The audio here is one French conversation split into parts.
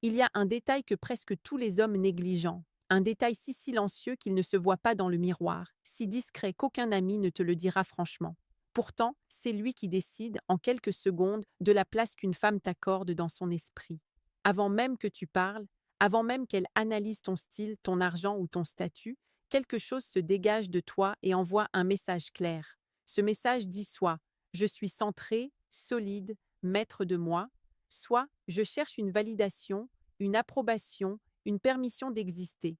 Il y a un détail que presque tous les hommes négligent, un détail si silencieux qu'il ne se voit pas dans le miroir, si discret qu'aucun ami ne te le dira franchement. Pourtant, c'est lui qui décide, en quelques secondes, de la place qu'une femme t'accorde dans son esprit. Avant même que tu parles, avant même qu'elle analyse ton style, ton argent ou ton statut, quelque chose se dégage de toi et envoie un message clair. Ce message dit soit je suis centré, solide, maître de moi, soit je cherche une validation, une approbation, une permission d'exister.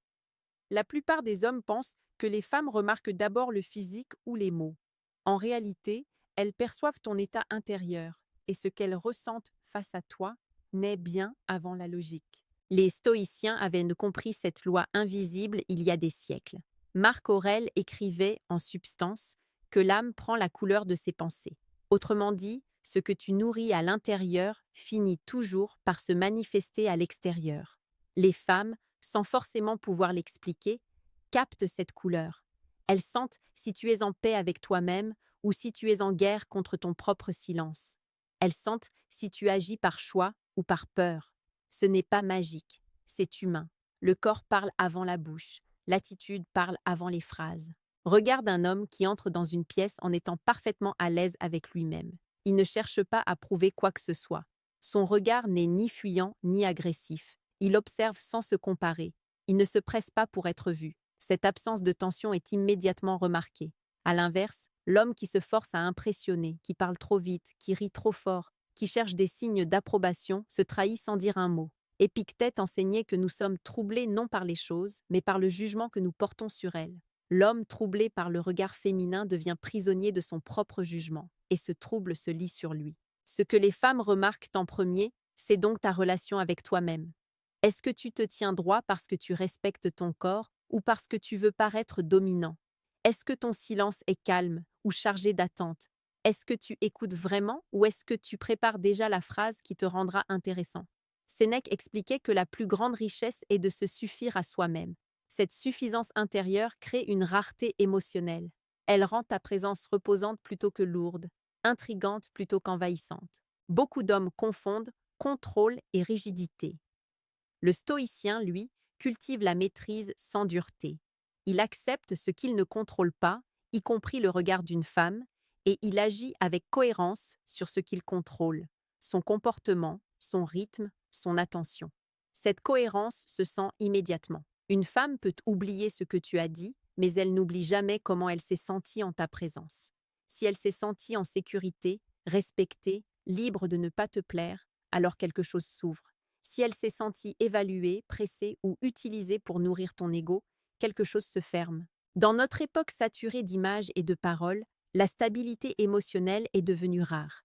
La plupart des hommes pensent que les femmes remarquent d'abord le physique ou les mots. En réalité, elles perçoivent ton état intérieur et ce qu'elles ressentent face à toi naît bien avant la logique. Les stoïciens avaient compris cette loi invisible il y a des siècles. Marc Aurèle écrivait, en substance, que l'âme prend la couleur de ses pensées. Autrement dit, ce que tu nourris à l'intérieur finit toujours par se manifester à l'extérieur. Les femmes, sans forcément pouvoir l'expliquer, captent cette couleur. Elles sentent si tu es en paix avec toi-même ou si tu es en guerre contre ton propre silence. Elles sentent si tu agis par choix ou par peur. Ce n'est pas magique, c'est humain. Le corps parle avant la bouche, l'attitude parle avant les phrases. Regarde un homme qui entre dans une pièce en étant parfaitement à l'aise avec lui-même. Il ne cherche pas à prouver quoi que ce soit. Son regard n'est ni fuyant ni agressif. Il observe sans se comparer. Il ne se presse pas pour être vu. Cette absence de tension est immédiatement remarquée. À l'inverse, l'homme qui se force à impressionner, qui parle trop vite, qui rit trop fort, qui cherche des signes d'approbation, se trahit sans dire un mot. Épictète enseignait que nous sommes troublés non par les choses, mais par le jugement que nous portons sur elles. L'homme troublé par le regard féminin devient prisonnier de son propre jugement, et ce trouble se lit sur lui. Ce que les femmes remarquent en premier, c'est donc ta relation avec toi-même. Est-ce que tu te tiens droit parce que tu respectes ton corps ou parce que tu veux paraître dominant? Est-ce que ton silence est calme ou chargé d'attente? Est-ce que tu écoutes vraiment ou est-ce que tu prépares déjà la phrase qui te rendra intéressant? Sénèque expliquait que la plus grande richesse est de se suffire à soi-même. Cette suffisance intérieure crée une rareté émotionnelle. Elle rend ta présence reposante plutôt que lourde, intrigante plutôt qu'envahissante. Beaucoup d'hommes confondent contrôle et rigidité. Le stoïcien, lui, cultive la maîtrise sans dureté. Il accepte ce qu'il ne contrôle pas, y compris le regard d'une femme, et il agit avec cohérence sur ce qu'il contrôle, son comportement, son rythme, son attention. Cette cohérence se sent immédiatement. Une femme peut oublier ce que tu as dit, mais elle n'oublie jamais comment elle s'est sentie en ta présence. Si elle s'est sentie en sécurité, respectée, libre de ne pas te plaire, alors quelque chose s'ouvre. Si elle s'est sentie évaluée, pressée ou utilisée pour nourrir ton ego, quelque chose se ferme. Dans notre époque saturée d'images et de paroles, la stabilité émotionnelle est devenue rare.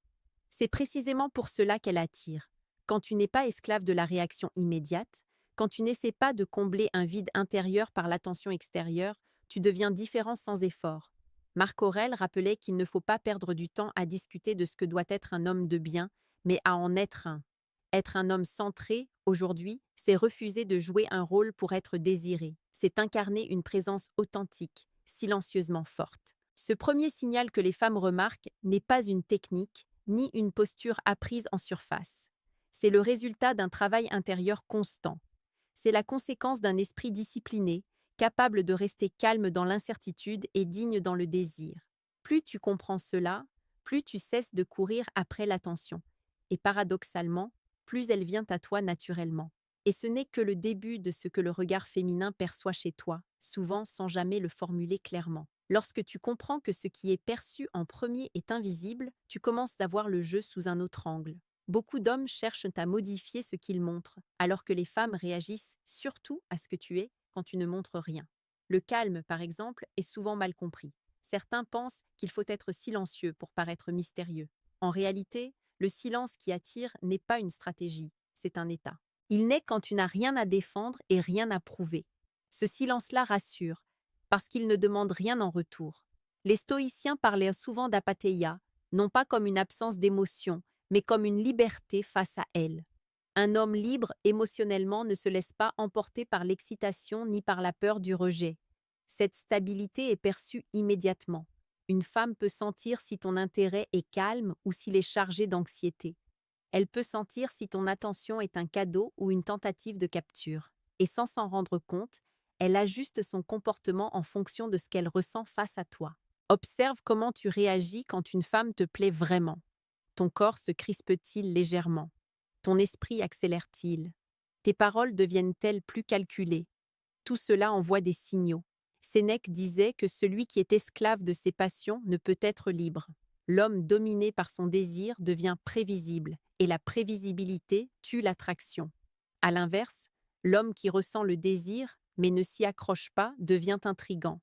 C'est précisément pour cela qu'elle attire. Quand tu n'es pas esclave de la réaction immédiate, quand tu n'essaies pas de combler un vide intérieur par l'attention extérieure, tu deviens différent sans effort. Marc Aurèle rappelait qu'il ne faut pas perdre du temps à discuter de ce que doit être un homme de bien, mais à en être un. Être un homme centré, aujourd'hui, c'est refuser de jouer un rôle pour être désiré. C'est incarner une présence authentique, silencieusement forte. Ce premier signal que les femmes remarquent n'est pas une technique, ni une posture apprise en surface. C'est le résultat d'un travail intérieur constant. C'est la conséquence d'un esprit discipliné, capable de rester calme dans l'incertitude et digne dans le désir. Plus tu comprends cela, plus tu cesses de courir après l'attention. Et paradoxalement, plus elle vient à toi naturellement. Et ce n'est que le début de ce que le regard féminin perçoit chez toi, souvent sans jamais le formuler clairement. Lorsque tu comprends que ce qui est perçu en premier est invisible, tu commences à voir le jeu sous un autre angle. Beaucoup d'hommes cherchent à modifier ce qu'ils montrent, alors que les femmes réagissent surtout à ce que tu es quand tu ne montres rien. Le calme, par exemple, est souvent mal compris. Certains pensent qu'il faut être silencieux pour paraître mystérieux. En réalité, le silence qui attire n'est pas une stratégie, c'est un état. Il naît quand tu n'as rien à défendre et rien à prouver. Ce silence-là rassure, parce qu'il ne demande rien en retour. Les stoïciens parlaient souvent d'apathéia, non pas comme une absence d'émotion, mais comme une liberté face à elle. Un homme libre émotionnellement ne se laisse pas emporter par l'excitation ni par la peur du rejet. Cette stabilité est perçue immédiatement. Une femme peut sentir si ton intérêt est calme ou s'il est chargé d'anxiété. Elle peut sentir si ton attention est un cadeau ou une tentative de capture. Et sans s'en rendre compte, elle ajuste son comportement en fonction de ce qu'elle ressent face à toi. Observe comment tu réagis quand une femme te plaît vraiment. Ton corps se crispe-t-il légèrement? Ton esprit accélère-t-il? Tes paroles deviennent-elles plus calculées? Tout cela envoie des signaux. Sénèque disait que celui qui est esclave de ses passions ne peut être libre. L'homme dominé par son désir devient prévisible, et la prévisibilité tue l'attraction. À l'inverse, l'homme qui ressent le désir, mais ne s'y accroche pas, devient intrigant.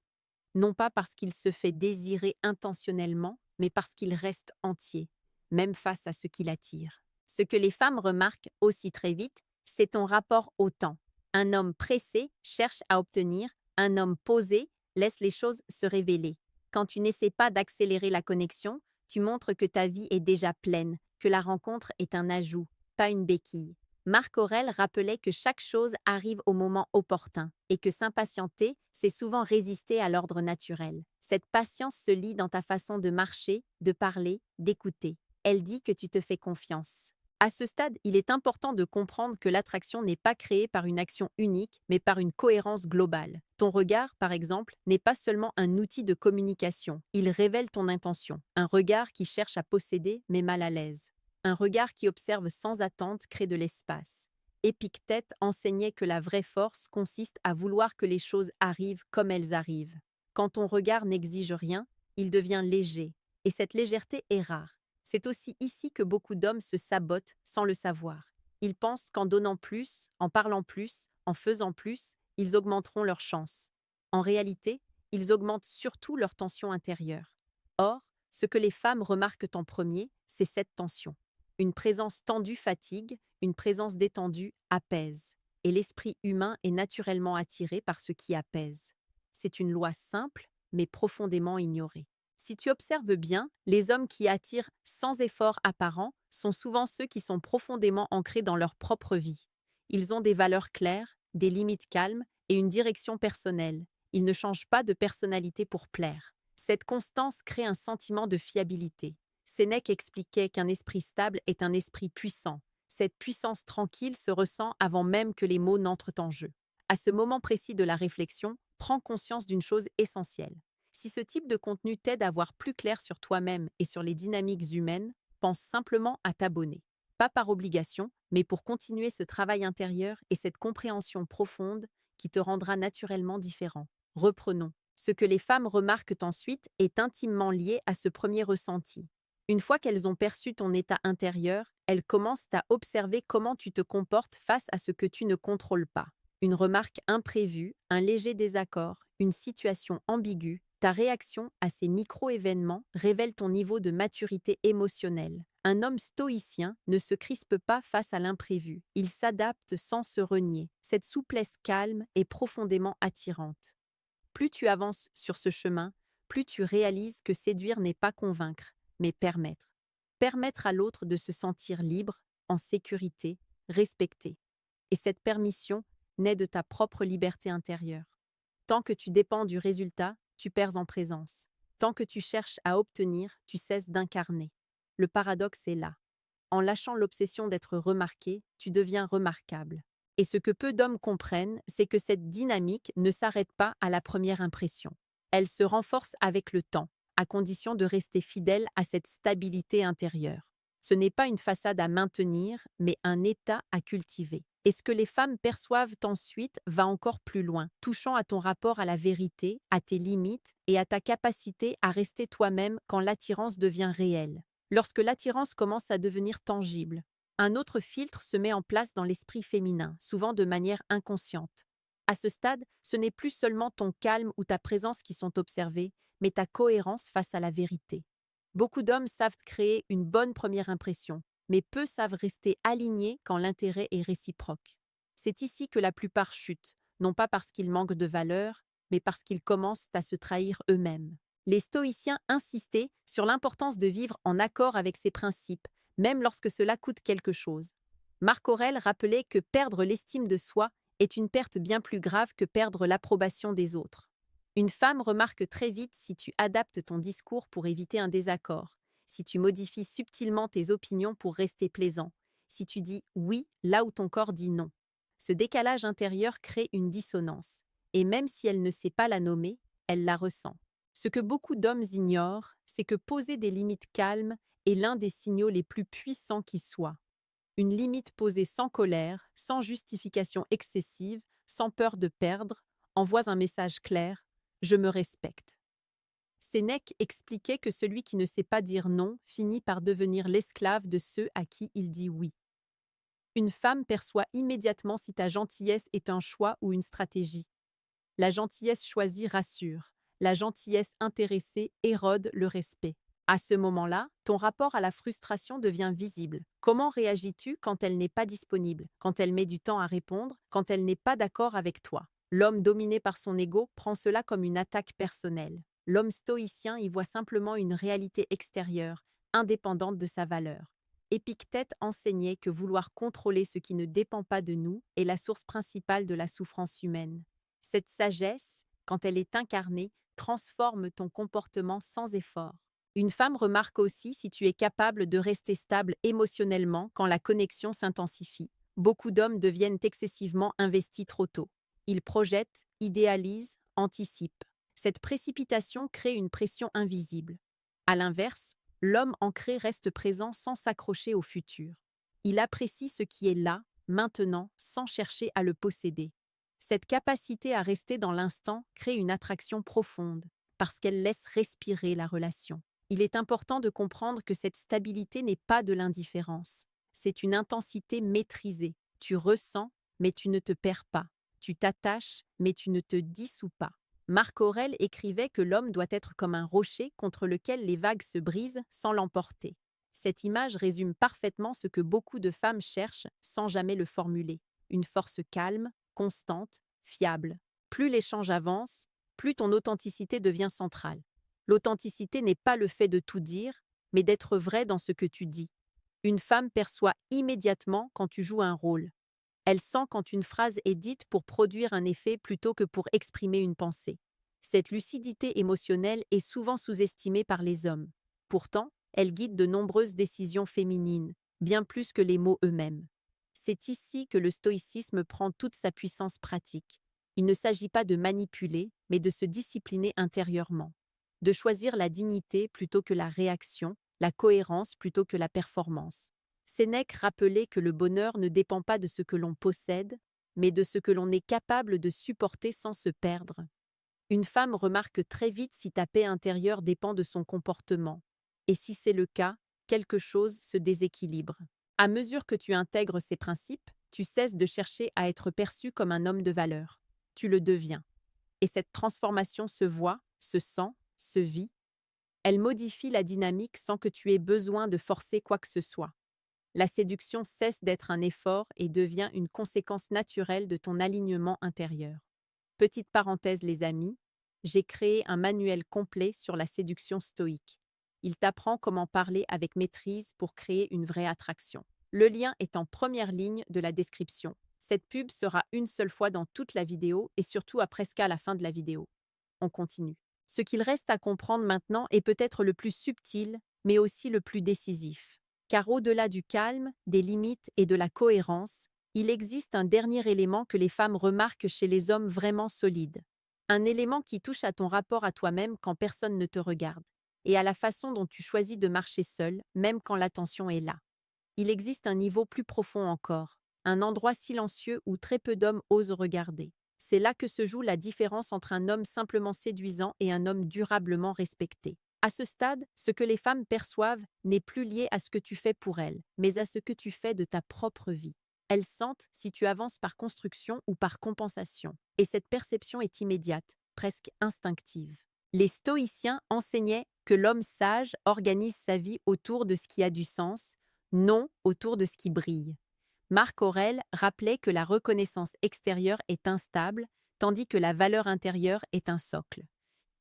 Non pas parce qu'il se fait désirer intentionnellement, mais parce qu'il reste entier, même face à ce qui l'attire. Ce que les femmes remarquent aussi très vite, c'est ton rapport au temps. Un homme pressé cherche à obtenir, un homme posé laisse les choses se révéler. Quand tu n'essaies pas d'accélérer la connexion, tu montres que ta vie est déjà pleine, que la rencontre est un ajout, pas une béquille. Marc Aurèle rappelait que chaque chose arrive au moment opportun et que s'impatienter, c'est souvent résister à l'ordre naturel. Cette patience se lit dans ta façon de marcher, de parler, d'écouter. Elle dit que tu te fais confiance. À ce stade, il est important de comprendre que l'attraction n'est pas créée par une action unique, mais par une cohérence globale. Ton regard, par exemple, n'est pas seulement un outil de communication, il révèle ton intention. Un regard qui cherche à posséder, mais mal à l'aise. Un regard qui observe sans attente crée de l'espace. Épictète enseignait que la vraie force consiste à vouloir que les choses arrivent comme elles arrivent. Quand ton regard n'exige rien, il devient léger, et cette légèreté est rare. C'est aussi ici que beaucoup d'hommes se sabotent sans le savoir. Ils pensent qu'en donnant plus, en parlant plus, en faisant plus, ils augmenteront leurs chances. En réalité, ils augmentent surtout leur tension intérieure. Or, ce que les femmes remarquent en premier, c'est cette tension. Une présence tendue fatigue, une présence détendue apaise. Et l'esprit humain est naturellement attiré par ce qui apaise. C'est une loi simple, mais profondément ignorée. Si tu observes bien, les hommes qui attirent sans effort apparent sont souvent ceux qui sont profondément ancrés dans leur propre vie. Ils ont des valeurs claires, des limites calmes et une direction personnelle. Ils ne changent pas de personnalité pour plaire. Cette constance crée un sentiment de fiabilité. Sénèque expliquait qu'un esprit stable est un esprit puissant. Cette puissance tranquille se ressent avant même que les mots n'entrent en jeu. À ce moment précis de la réflexion, prends conscience d'une chose essentielle. Si ce type de contenu t'aide à voir plus clair sur toi-même et sur les dynamiques humaines, pense simplement à t'abonner. Pas par obligation, mais pour continuer ce travail intérieur et cette compréhension profonde qui te rendra naturellement différent. Reprenons. Ce que les femmes remarquent ensuite est intimement lié à ce premier ressenti. Une fois qu'elles ont perçu ton état intérieur, elles commencent à observer comment tu te comportes face à ce que tu ne contrôles pas. Une remarque imprévue, un léger désaccord, une situation ambiguë, ta réaction à ces micro-événements révèle ton niveau de maturité émotionnelle. Un homme stoïcien ne se crispe pas face à l'imprévu, il s'adapte sans se renier. Cette souplesse calme est profondément attirante. Plus tu avances sur ce chemin, plus tu réalises que séduire n'est pas convaincre, mais permettre. Permettre à l'autre de se sentir libre, en sécurité, respecté. Et cette permission naît de ta propre liberté intérieure. Tant que tu dépends du résultat, tu perds en présence. Tant que tu cherches à obtenir, tu cesses d'incarner. Le paradoxe est là. En lâchant l'obsession d'être remarqué, tu deviens remarquable. Et ce que peu d'hommes comprennent, c'est que cette dynamique ne s'arrête pas à la première impression. Elle se renforce avec le temps, à condition de rester fidèle à cette stabilité intérieure. Ce n'est pas une façade à maintenir, mais un état à cultiver. Et ce que les femmes perçoivent ensuite va encore plus loin, touchant à ton rapport à la vérité, à tes limites et à ta capacité à rester toi-même quand l'attirance devient réelle. Lorsque l'attirance commence à devenir tangible, un autre filtre se met en place dans l'esprit féminin, souvent de manière inconsciente. À ce stade, ce n'est plus seulement ton calme ou ta présence qui sont observés, mais ta cohérence face à la vérité. Beaucoup d'hommes savent créer une bonne première impression, mais peu savent rester alignés quand l'intérêt est réciproque. C'est ici que la plupart chutent, non pas parce qu'ils manquent de valeur, mais parce qu'ils commencent à se trahir eux-mêmes. Les stoïciens insistaient sur l'importance de vivre en accord avec ses principes, même lorsque cela coûte quelque chose. Marc Aurèle rappelait que perdre l'estime de soi est une perte bien plus grave que perdre l'approbation des autres. Une femme remarque très vite si tu adaptes ton discours pour éviter un désaccord, si tu modifies subtilement tes opinions pour rester plaisant, si tu dis oui là où ton corps dit non. Ce décalage intérieur crée une dissonance, et même si elle ne sait pas la nommer, elle la ressent. Ce que beaucoup d'hommes ignorent, c'est que poser des limites calmes est l'un des signaux les plus puissants qui soient. Une limite posée sans colère, sans justification excessive, sans peur de perdre, envoie un message clair: je me respecte. Sénèque expliquait que celui qui ne sait pas dire non finit par devenir l'esclave de ceux à qui il dit oui. Une femme perçoit immédiatement si ta gentillesse est un choix ou une stratégie. La gentillesse choisie rassure, la gentillesse intéressée érode le respect. À ce moment-là, ton rapport à la frustration devient visible. Comment réagis-tu quand elle n'est pas disponible, quand elle met du temps à répondre, quand elle n'est pas d'accord avec toi? L'homme dominé par son ego prend cela comme une attaque personnelle. L'homme stoïcien y voit simplement une réalité extérieure, indépendante de sa valeur. Épictète enseignait que vouloir contrôler ce qui ne dépend pas de nous est la source principale de la souffrance humaine. Cette sagesse, quand elle est incarnée, transforme ton comportement sans effort. Une femme remarque aussi si tu es capable de rester stable émotionnellement quand la connexion s'intensifie. Beaucoup d'hommes deviennent excessivement investis trop tôt. Ils projettent, idéalisent, anticipent. Cette précipitation crée une pression invisible. À l'inverse, l'homme ancré reste présent sans s'accrocher au futur. Il apprécie ce qui est là, maintenant, sans chercher à le posséder. Cette capacité à rester dans l'instant crée une attraction profonde, parce qu'elle laisse respirer la relation. Il est important de comprendre que cette stabilité n'est pas de l'indifférence. C'est une intensité maîtrisée. Tu ressens, mais tu ne te perds pas. Tu t'attaches, mais tu ne te dissous pas. Marc Aurèle écrivait que l'homme doit être comme un rocher contre lequel les vagues se brisent sans l'emporter. Cette image résume parfaitement ce que beaucoup de femmes cherchent sans jamais le formuler. Une force calme, constante, fiable. Plus l'échange avance, plus ton authenticité devient centrale. L'authenticité n'est pas le fait de tout dire, mais d'être vrai dans ce que tu dis. Une femme perçoit immédiatement quand tu joues un rôle. Elle sent quand une phrase est dite pour produire un effet plutôt que pour exprimer une pensée. Cette lucidité émotionnelle est souvent sous-estimée par les hommes. Pourtant, elle guide de nombreuses décisions féminines, bien plus que les mots eux-mêmes. C'est ici que le stoïcisme prend toute sa puissance pratique. Il ne s'agit pas de manipuler, mais de se discipliner intérieurement, de choisir la dignité plutôt que la réaction, la cohérence plutôt que la performance. Sénèque rappelait que le bonheur ne dépend pas de ce que l'on possède, mais de ce que l'on est capable de supporter sans se perdre. Une femme remarque très vite si ta paix intérieure dépend de son comportement. Et si c'est le cas, quelque chose se déséquilibre. À mesure que tu intègres ces principes, tu cesses de chercher à être perçu comme un homme de valeur. Tu le deviens. Et cette transformation se voit, se sent, se vit. Elle modifie la dynamique sans que tu aies besoin de forcer quoi que ce soit. La séduction cesse d'être un effort et devient une conséquence naturelle de ton alignement intérieur. Petite parenthèse les amis, j'ai créé un manuel complet sur la séduction stoïque. Il t'apprend comment parler avec maîtrise pour créer une vraie attraction. Le lien est en première ligne de la description. Cette pub sera une seule fois dans toute la vidéo et surtout à presque à la fin de la vidéo. On continue. Ce qu'il reste à comprendre maintenant est peut-être le plus subtil, mais aussi le plus décisif. Car au-delà du calme, des limites et de la cohérence, il existe un dernier élément que les femmes remarquent chez les hommes vraiment solides. Un élément qui touche à ton rapport à toi-même quand personne ne te regarde, et à la façon dont tu choisis de marcher seul, même quand l'attention est là. Il existe un niveau plus profond encore, un endroit silencieux où très peu d'hommes osent regarder. C'est là que se joue la différence entre un homme simplement séduisant et un homme durablement respecté. À ce stade, ce que les femmes perçoivent n'est plus lié à ce que tu fais pour elles, mais à ce que tu fais de ta propre vie. Elles sentent si tu avances par construction ou par compensation. Et cette perception est immédiate, presque instinctive. Les stoïciens enseignaient que l'homme sage organise sa vie autour de ce qui a du sens, non autour de ce qui brille. Marc Aurèle rappelait que la reconnaissance extérieure est instable, tandis que la valeur intérieure est un socle.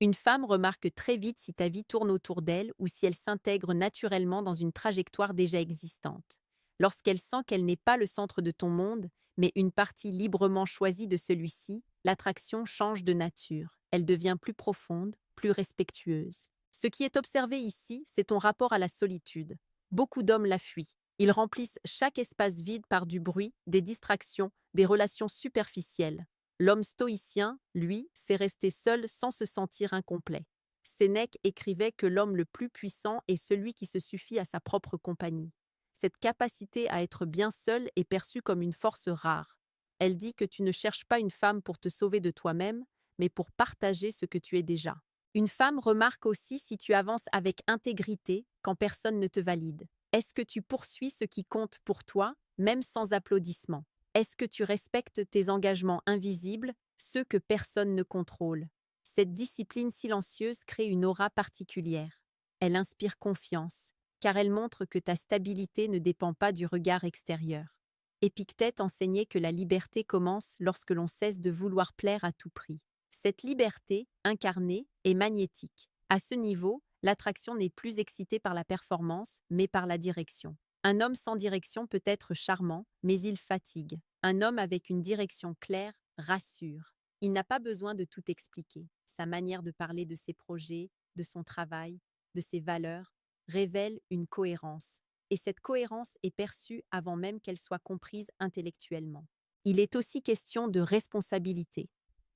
Une femme remarque très vite si ta vie tourne autour d'elle ou si elle s'intègre naturellement dans une trajectoire déjà existante. Lorsqu'elle sent qu'elle n'est pas le centre de ton monde, mais une partie librement choisie de celui-ci, l'attraction change de nature. Elle devient plus profonde, plus respectueuse. Ce qui est observé ici, c'est ton rapport à la solitude. Beaucoup d'hommes la fuient. Ils remplissent chaque espace vide par du bruit, des distractions, des relations superficielles. L'homme stoïcien, lui, sait rester seul sans se sentir incomplet. Sénèque écrivait que l'homme le plus puissant est celui qui se suffit à sa propre compagnie. Cette capacité à être bien seul est perçue comme une force rare. Elle dit que tu ne cherches pas une femme pour te sauver de toi-même, mais pour partager ce que tu es déjà. Une femme remarque aussi si tu avances avec intégrité quand personne ne te valide. Est-ce que tu poursuis ce qui compte pour toi, même sans applaudissements? Est-ce que tu respectes tes engagements invisibles, ceux que personne ne contrôle? Cette discipline silencieuse crée une aura particulière. Elle inspire confiance, car elle montre que ta stabilité ne dépend pas du regard extérieur. Épictète enseignait que la liberté commence lorsque l'on cesse de vouloir plaire à tout prix. Cette liberté, incarnée, est magnétique. À ce niveau, l'attraction n'est plus excitée par la performance, mais par la direction. Un homme sans direction peut être charmant, mais il fatigue. Un homme avec une direction claire rassure. Il n'a pas besoin de tout expliquer. Sa manière de parler de ses projets, de son travail, de ses valeurs, révèle une cohérence. Et cette cohérence est perçue avant même qu'elle soit comprise intellectuellement. Il est aussi question de responsabilité.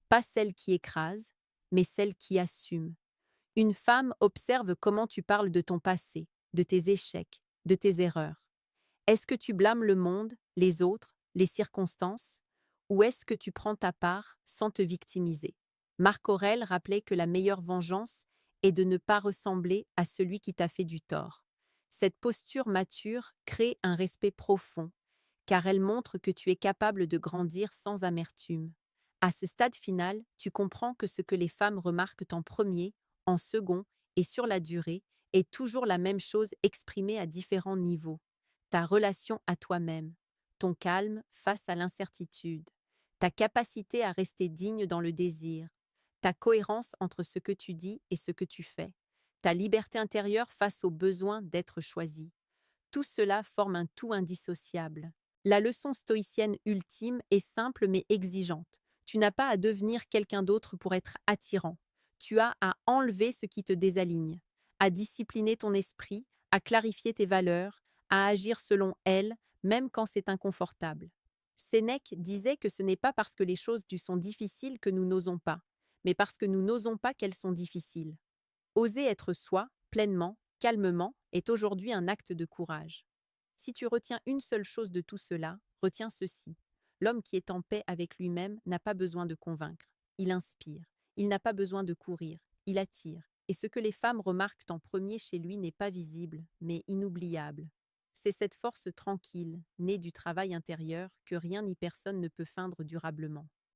Pas celle qui écrase, mais celle qui assume. Une femme observe comment tu parles de ton passé, de tes échecs, de tes erreurs. Est-ce que tu blâmes le monde, les autres, les circonstances, ou est-ce que tu prends ta part sans te victimiser? Marc Aurèle rappelait que la meilleure vengeance est de ne pas ressembler à celui qui t'a fait du tort. Cette posture mature crée un respect profond, car elle montre que tu es capable de grandir sans amertume. À ce stade final, tu comprends que ce que les femmes remarquent en premier, en second et sur la durée est toujours la même chose exprimée à différents niveaux. Ta relation à toi-même, ton calme face à l'incertitude, ta capacité à rester digne dans le désir, ta cohérence entre ce que tu dis et ce que tu fais, ta liberté intérieure face au besoin d'être choisi. Tout cela forme un tout indissociable. La leçon stoïcienne ultime est simple mais exigeante. Tu n'as pas à devenir quelqu'un d'autre pour être attirant. Tu as à enlever ce qui te désaligne, à discipliner ton esprit, à clarifier tes valeurs, à agir selon elles, même quand c'est inconfortable. Sénèque disait que ce n'est pas parce que les choses sont difficiles que nous n'osons pas, mais parce que nous n'osons pas qu'elles sont difficiles. Oser être soi, pleinement, calmement, est aujourd'hui un acte de courage. Si tu retiens une seule chose de tout cela, retiens ceci. L'homme qui est en paix avec lui-même n'a pas besoin de convaincre. Il inspire. Il n'a pas besoin de courir. Il attire. Et ce que les femmes remarquent en premier chez lui n'est pas visible, mais inoubliable. C'est cette force tranquille, née du travail intérieur, que rien ni personne ne peut feindre durablement.